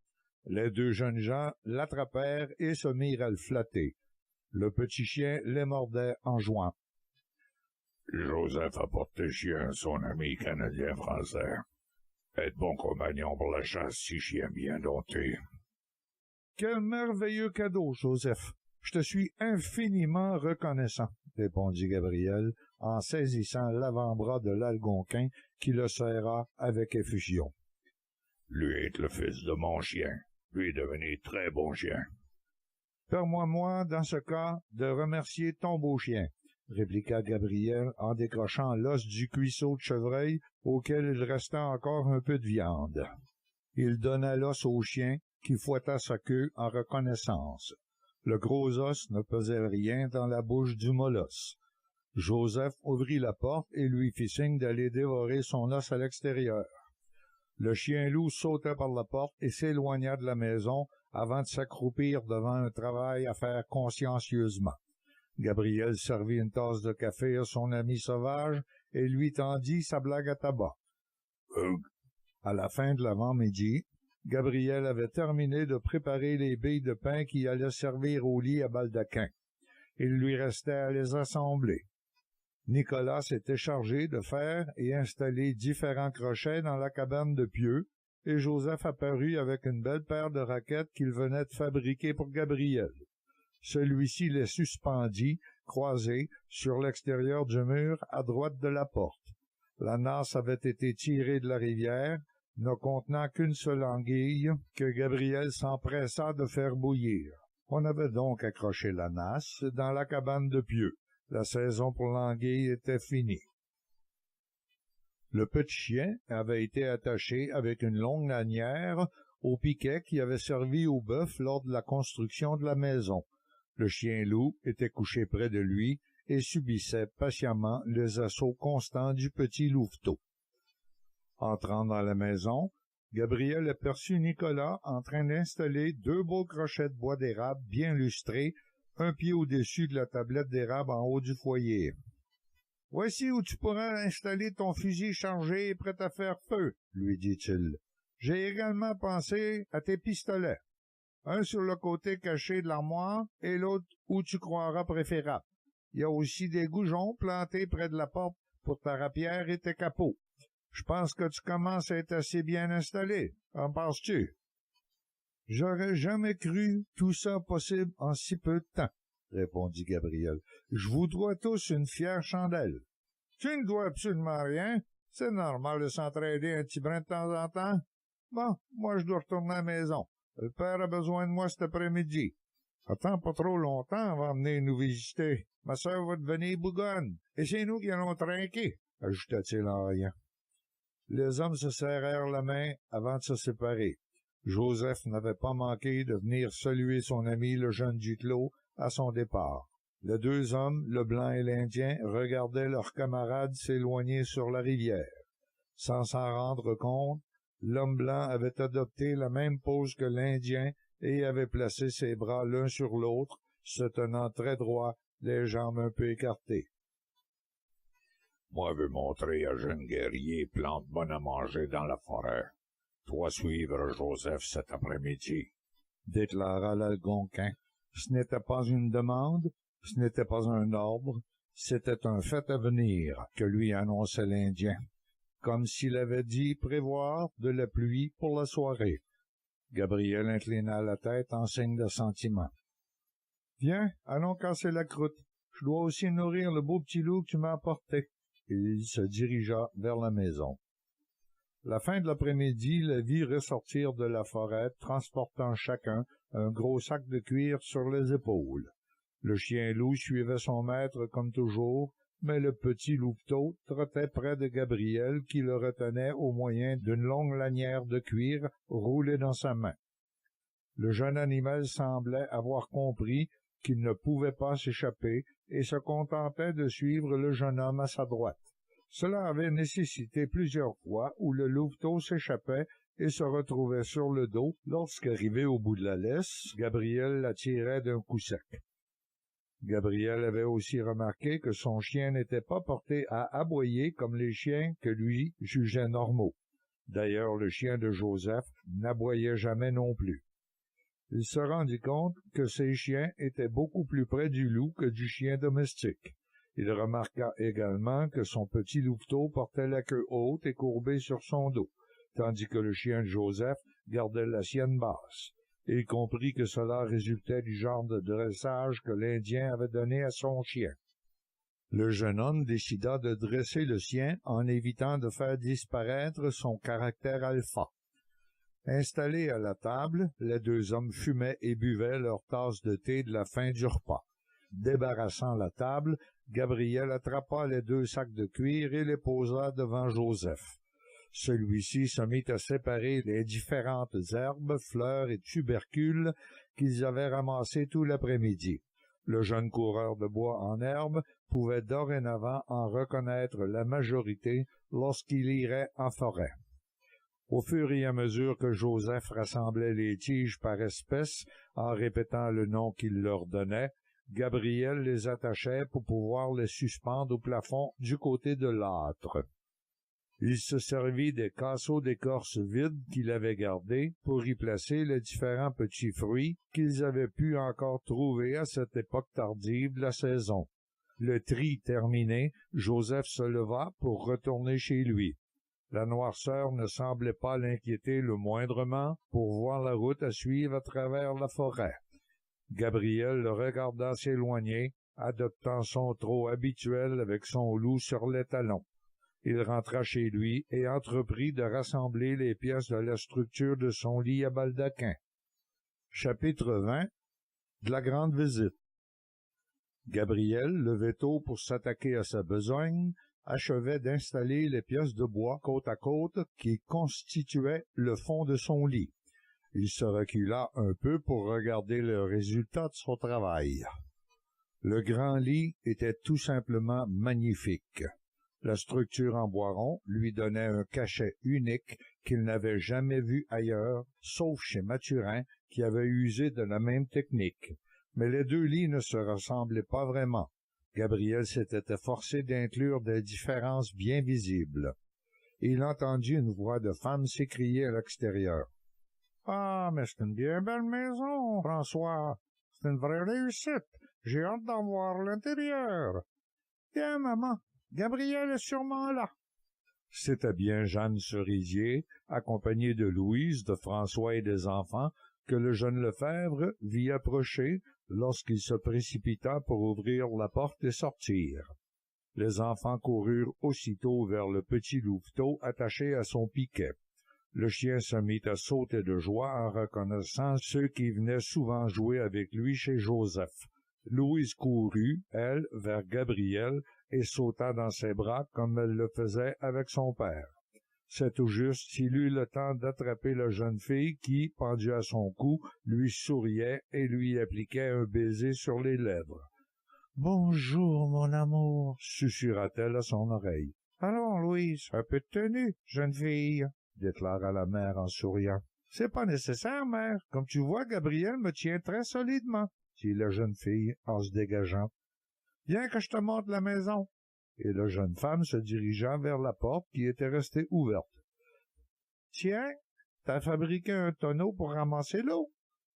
Les 2 jeunes gens l'attrapèrent et se mirent à le flatter. Le petit chien les mordait en jouant. Joseph a porté chien à son ami canadien-français. Être bon compagnon pour la chasse si chien bien dompté. Quel merveilleux cadeau, Joseph! Je te suis infiniment reconnaissant, répondit Gabriel en saisissant l'avant-bras de l'Algonquin qui le serra avec effusion. Lui est le fils de mon chien. Lui est devenu très bon chien. Permets-moi, dans ce cas, de remercier ton beau chien, répliqua Gabriel en décrochant l'os du cuisseau de chevreuil auquel il restait encore un peu de viande. Il donna l'os au chien qui fouetta sa queue en reconnaissance. Le gros os ne pesait rien dans la bouche du molosse. Joseph ouvrit la porte et lui fit signe d'aller dévorer son os à l'extérieur. Le chien-loup sauta par la porte et s'éloigna de la maison avant de s'accroupir devant un travail à faire consciencieusement. Gabriel servit une tasse de café à son ami sauvage et lui tendit sa blague à tabac. À la fin de l'avant-midi, Gabriel avait terminé de préparer les billes de pain qui allaient servir au lit à baldaquin. Il lui restait à les assembler. Nicolas s'était chargé de faire et installer différents crochets dans la cabane de pieux, et Joseph apparut avec une belle paire de raquettes qu'il venait de fabriquer pour Gabriel. Celui-ci les suspendit, croisés, sur l'extérieur du mur à droite de la porte. La nasse avait été tirée de la rivière, ne contenant qu'une seule anguille, que Gabriel s'empressa de faire bouillir. On avait donc accroché la nasse dans la cabane de pieux. La saison pour l'anguille était finie. Le petit chien avait été attaché avec une longue lanière au piquet qui avait servi au bœuf lors de la construction de la maison. Le chien-loup était couché près de lui et subissait patiemment les assauts constants du petit louveteau. Entrant dans la maison, Gabriel aperçut Nicolas en train d'installer 2 beaux crochets de bois d'érable bien lustrés, un pied au-dessus de la tablette d'érable en haut du foyer. « Voici où tu pourras installer ton fusil chargé et prêt à faire feu, » lui dit-il. « J'ai également pensé à tes pistolets, un sur le côté caché de l'armoire et l'autre où tu croiras préférable. Il y a aussi des goujons plantés près de la porte pour ta rapière et tes capots. Je pense que tu commences à être assez bien installé. En penses-tu? » « J'aurais jamais cru tout ça possible en si peu de temps, » répondit Gabriel. « Je vous dois tous une fière chandelle. »« Tu ne dois absolument rien. C'est normal de s'entraider un petit brin de temps en temps. Bon, moi je dois retourner à la maison. Le père a besoin de moi cet après-midi. Attends pas trop longtemps avant de venir nous visiter. Ma sœur va devenir bougonne, et c'est nous qui allons trinquer, » ajouta-t-il en riant. Les hommes se serrèrent la main avant de se séparer. Joseph n'avait pas manqué de venir saluer son ami le jeune Duclos à son départ. Les 2 hommes, le blanc et l'Indien, regardaient leurs camarades s'éloigner sur la rivière. Sans s'en rendre compte, l'homme blanc avait adopté la même pose que l'Indien et avait placé ses bras l'un sur l'autre, se tenant très droit, les jambes un peu écartées. « Moi veux montrer à jeune guerrier plante bonne à manger dans la forêt. Toi suivre Joseph cet après-midi, » déclara l'Algonquin. Ce n'était pas une demande, ce n'était pas un ordre, c'était un fait à venir que lui annonçait l'Indien, comme s'il avait dit prévoir de la pluie pour la soirée. Gabriel inclina la tête en signe d'assentiment. « Viens, allons casser la croûte. Je dois aussi nourrir le beau petit loup que tu m'as apporté. » Et il se dirigea vers la maison. La fin de l'après-midi la vit ressortir de la forêt, transportant chacun un gros sac de cuir sur les épaules. Le chien-loup suivait son maître comme toujours, mais le petit louveteau trottait près de Gabriel qui le retenait au moyen d'une longue lanière de cuir roulée dans sa main. Le jeune animal semblait avoir compris qu'il ne pouvait pas s'échapper et se contentait de suivre le jeune homme à sa droite. Cela avait nécessité plusieurs fois où le louveteau s'échappait et se retrouvait sur le dos lorsqu'arrivé au bout de la laisse, Gabriel la tirait d'un coup sec. Gabriel avait aussi remarqué que son chien n'était pas porté à aboyer comme les chiens que lui jugeait normaux. D'ailleurs, le chien de Joseph n'aboyait jamais non plus. Il se rendit compte que ces chiens étaient beaucoup plus près du loup que du chien domestique. Il remarqua également que son petit louveteau portait la queue haute et courbée sur son dos, tandis que le chien de Joseph gardait la sienne basse. Il comprit que cela résultait du genre de dressage que l'Indien avait donné à son chien. Le jeune homme décida de dresser le sien en évitant de faire disparaître son caractère alpha. Installés à la table, les 2 hommes fumaient et buvaient leur tasse de thé de la fin du repas. Débarrassant la table, Gabriel attrapa les 2 sacs de cuir et les posa devant Joseph. Celui-ci se mit à séparer les différentes herbes, fleurs et tubercules qu'ils avaient ramassées tout l'après-midi. Le jeune coureur de bois en herbe pouvait dorénavant en reconnaître la majorité lorsqu'il irait en forêt. Au fur et à mesure que Joseph rassemblait les tiges par espèce, en répétant le nom qu'il leur donnait, Gabriel les attachait pour pouvoir les suspendre au plafond du côté de l'âtre. Il se servit des casseaux d'écorce vides qu'il avait gardés pour y placer les différents petits fruits qu'ils avaient pu encore trouver à cette époque tardive de la saison. Le tri terminé, Joseph se leva pour retourner chez lui. La noirceur ne semblait pas l'inquiéter le moindrement pour voir la route à suivre à travers la forêt. Gabriel le regarda s'éloigner, adoptant son trot habituel avec son loup sur les talons. Il rentra chez lui et entreprit de rassembler les pièces de la structure de son lit à baldaquin. Chapitre 20 de la grande visite. Gabriel, levé tôt pour s'attaquer à sa besogne, achevait d'installer les pièces de bois côte à côte qui constituaient le fond de son lit. Il se recula un peu pour regarder le résultat de son travail. Le grand lit était tout simplement magnifique. La structure en bois rond lui donnait un cachet unique qu'il n'avait jamais vu ailleurs, sauf chez Mathurin, qui avait usé de la même technique. Mais les deux lits ne se ressemblaient pas vraiment. Gabriel s'était efforcé d'inclure des différences bien visibles. Il entendit une voix de femme s'écrier à l'extérieur. « Ah, mais c'est une bien belle maison, François. C'est une vraie réussite. J'ai hâte d'en voir l'intérieur. Tiens, maman, Gabriel est sûrement là. » C'était bien Jeanne Cerisier, accompagnée de Louise, de François et des enfants, que le jeune Lefebvre vit approcher lorsqu'il se précipita pour ouvrir la porte et sortir. Les enfants coururent aussitôt vers le petit louveteau attaché à son piquet. Le chien se mit à sauter de joie en reconnaissant ceux qui venaient souvent jouer avec lui chez Joseph. Louise courut, elle, vers Gabriel, et sauta dans ses bras comme elle le faisait avec son père. C'est tout juste s'il eut le temps d'attraper la jeune fille qui, pendue à son cou, lui souriait et lui appliquait un baiser sur les lèvres. « Bonjour, mon amour, susurra-t-elle à son oreille. « Allons, Louise, un peu de tenue, jeune fille, déclara la mère en souriant. « C'est pas nécessaire, mère. Comme tu vois, Gabriel me tient très solidement, dit la jeune fille en se dégageant. « Viens que je te montre la maison. » Et la jeune femme se dirigea vers la porte qui était restée ouverte. « Tiens, t'as fabriqué un tonneau pour ramasser l'eau, »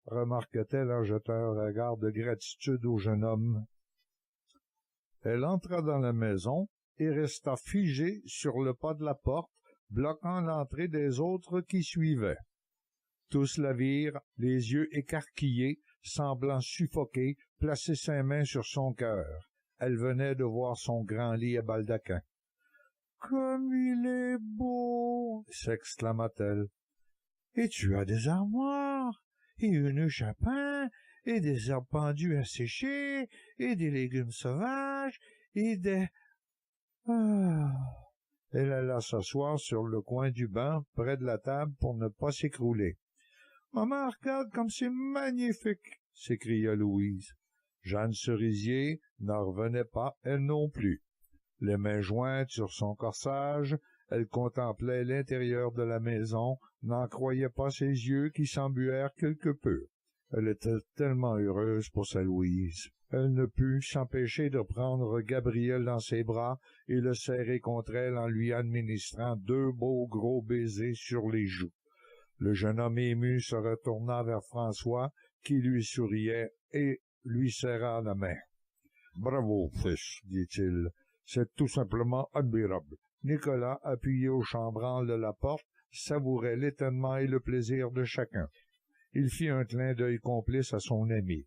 remarqua-t-elle en jetant un regard de gratitude au jeune homme. Elle entra dans la maison et resta figée sur le pas de la porte, bloquant l'entrée des autres qui suivaient. Tous la virent, les yeux écarquillés, semblant suffoquer, placer ses mains sur son cœur. Elle venait de voir son grand lit à baldaquin. « Comme il est beau! » s'exclama-t-elle. « Et tu as des armoires, et une huche à pain, et des herbes pendues à sécher, et des légumes sauvages, et des... Ah. » Elle alla s'asseoir sur le coin du banc, près de la table, pour ne pas s'écrouler. « Maman, regarde comme c'est magnifique! » s'écria Louise. Jeanne Cerisier n'en revenait pas, elle non plus. Les mains jointes sur son corsage, elle contemplait l'intérieur de la maison, n'en croyait pas ses yeux qui s'embuèrent quelque peu. Elle était tellement heureuse pour sa Louise. Elle ne put s'empêcher de prendre Gabriel dans ses bras et le serrer contre elle en lui administrant 2 beaux gros baisers sur les joues. Le jeune homme ému se retourna vers François, qui lui souriait, et lui serra la main. « Bravo, fils, dit-il, c'est tout simplement admirable. » Nicolas, appuyé au chambranle de la porte, savourait l'étonnement et le plaisir de chacun. Il fit un clin d'œil complice à son ami.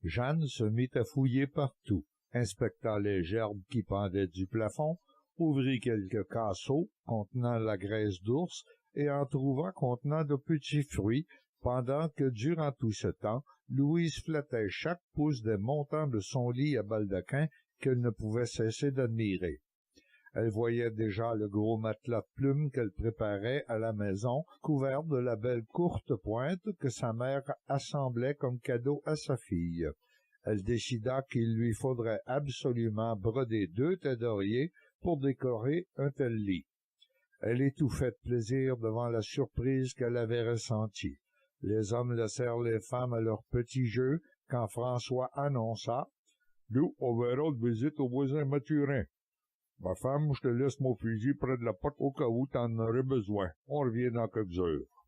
Jeanne se mit à fouiller partout, inspecta les gerbes qui pendaient du plafond, ouvrit quelques casseaux contenant la graisse d'ours et en trouva contenant de petits fruits, pendant que, durant tout ce temps, Louise flattait chaque pouce des montants de son lit à baldaquin qu'elle ne pouvait cesser d'admirer. Elle voyait déjà le gros matelas de plumes qu'elle préparait à la maison, couvert de la belle courte pointe que sa mère assemblait comme cadeau à sa fille. Elle décida qu'il lui faudrait absolument broder 2 têtes d'oreiller pour décorer un tel lit. Elle étouffait de plaisir devant la surprise qu'elle avait ressentie. Les hommes laissèrent les femmes à leur petit jeu quand François annonça « Nous, on verra de visite au voisin Mathurin. Ma femme, je te laisse mon fusil près de la porte au cas où t'en aurais besoin. On revient dans quelques heures. »«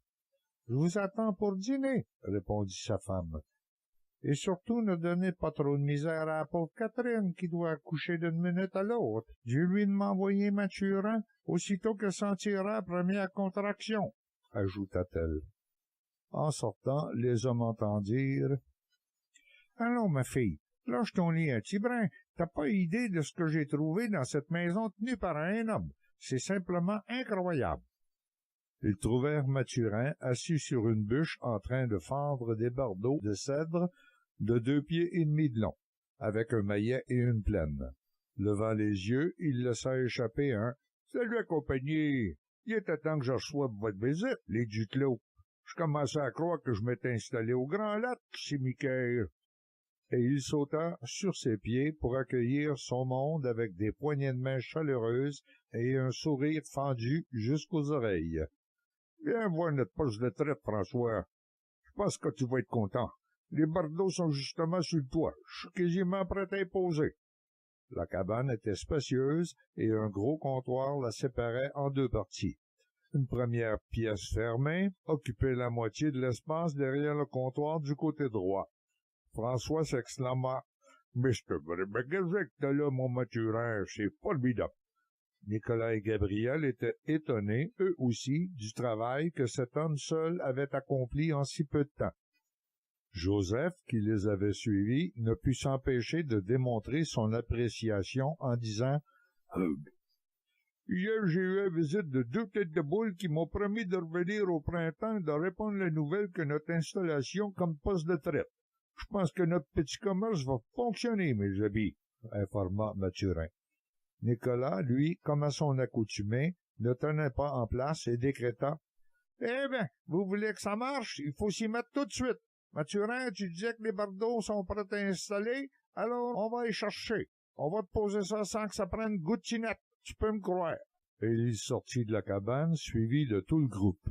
Je vous attends pour dîner, » répondit sa femme. « Et surtout, ne donnez pas trop de misère à la pauvre Catherine qui doit accoucher d'une minute à l'autre. Dis-lui de m'envoyer Mathurin aussitôt qu'elle sentira la première contraction, » ajouta-t-elle. En sortant, les hommes entendirent « Allons, ma fille, lâche ton lit un petit brin. T'as pas idée de ce que j'ai trouvé dans cette maison tenue par un homme. C'est simplement incroyable. » Ils trouvèrent Mathurin assis sur une bûche en train de fendre des bardeaux de cèdre de 2 pieds et demi de long, avec un maillet et une plaine. Levant les yeux, il laissa échapper un « Salut accompagné! Il était temps que je reçoive votre visite, les Duclos. Je commençais à croire que je m'étais installé au Grand Lac, c'est Michael. » et il sauta sur ses pieds pour accueillir son monde avec des poignées de main chaleureuses et un sourire fendu jusqu'aux oreilles. « Viens voir notre poste de traite, François. Je pense que tu vas être content. Les bardeaux sont justement sur le toit. Je suis quasiment prêt à y poser. » La cabane était spacieuse et un gros comptoir la séparait en deux parties. Une première pièce fermée occupait la moitié de l'espace derrière le comptoir du côté droit. François s'exclama « Mais c'est vrai, mais qu'est-ce que t'as là, mon Mathurin? C'est formidable! » Nicolas et Gabriel étaient étonnés, eux aussi, du travail que cet homme seul avait accompli en si peu de temps. Joseph, qui les avait suivis, ne put s'empêcher de démontrer son appréciation en disant « Hier, j'ai eu la visite de 2 têtes de boule qui m'ont promis de revenir au printemps et de répondre la nouvelle que notre installation comme poste de traite. Je pense que notre petit commerce va fonctionner, mes amis, » informa Mathurin. Nicolas, lui, comme à son accoutumée, ne tenait pas en place et décréta « Eh bien, vous voulez que ça marche? Il faut s'y mettre tout de suite. Mathurin, tu disais que les bardeaux sont prêts à installer, alors on va y chercher. On va te poser ça sans que ça prenne gouttinette, tu peux me croire. » Et il sortit de la cabane, suivi de tout le groupe.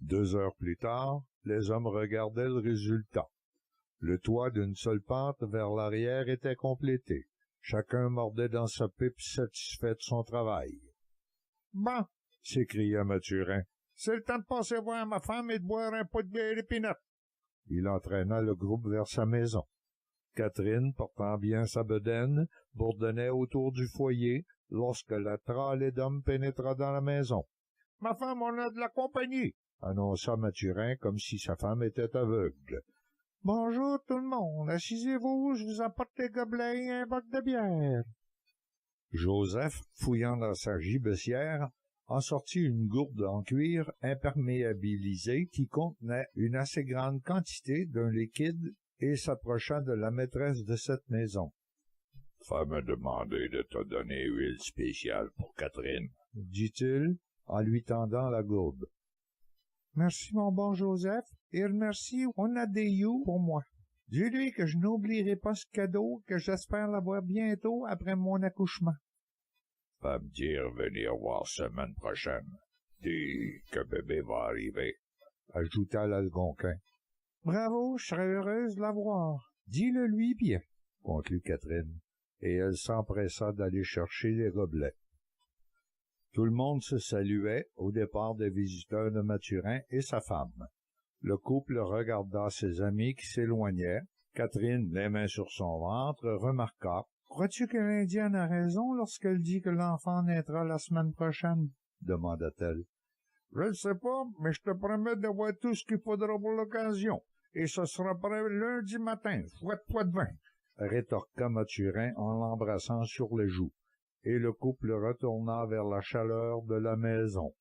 2 heures plus tard, les hommes regardaient le résultat. Le toit d'une seule pente vers l'arrière était complété. Chacun mordait dans sa pipe satisfait de son travail. « Bon, » s'écria Mathurin, « c'est le temps de passer voir ma femme et de boire un pot de bière épinette. » Il entraîna le groupe vers sa maison. Catherine, portant bien sa bedaine, bourdonnait autour du foyer lorsque la tralée d'hommes pénétra dans la maison. « Ma femme, on a de la compagnie !» annonça Mathurin comme si sa femme était aveugle. « Bonjour tout le monde, assisez-vous, je vous apporte des gobelets et un bac de bière. » Joseph, fouillant dans sa gibecière, en sortit une gourde en cuir imperméabilisée qui contenait une assez grande quantité d'un liquide et s'approcha de la maîtresse de cette maison. « Femme m'a demandé de te donner huile spéciale pour Catherine, » dit-il, en lui tendant la gourde. « Merci, mon bon Joseph, et remercie Onadeyou pour moi. Dis-lui que je n'oublierai pas ce cadeau, que j'espère l'avoir bientôt après mon accouchement. » « Va me dire venir voir semaine prochaine. Dis que bébé va arriver, » ajouta l'Algonquin. « Bravo, je serais heureuse de la voir. Dis-le lui bien, » conclut Catherine, et elle s'empressa d'aller chercher les gobelets. Tout le monde se saluait au départ des visiteurs de Mathurin et sa femme. Le couple regarda ses amis qui s'éloignaient. Catherine, les mains sur son ventre, remarqua « Crois-tu que l'Indienne a raison lorsqu'elle dit que l'enfant naîtra la semaine prochaine? » demanda-t-elle. « Je ne sais pas, mais je te promets d'avoir tout ce qu'il faudra pour l'occasion, et ce sera prêt lundi matin, fouette-toi de vin, » rétorqua Mathurin en l'embrassant sur les joues, et le couple retourna vers la chaleur de la maison.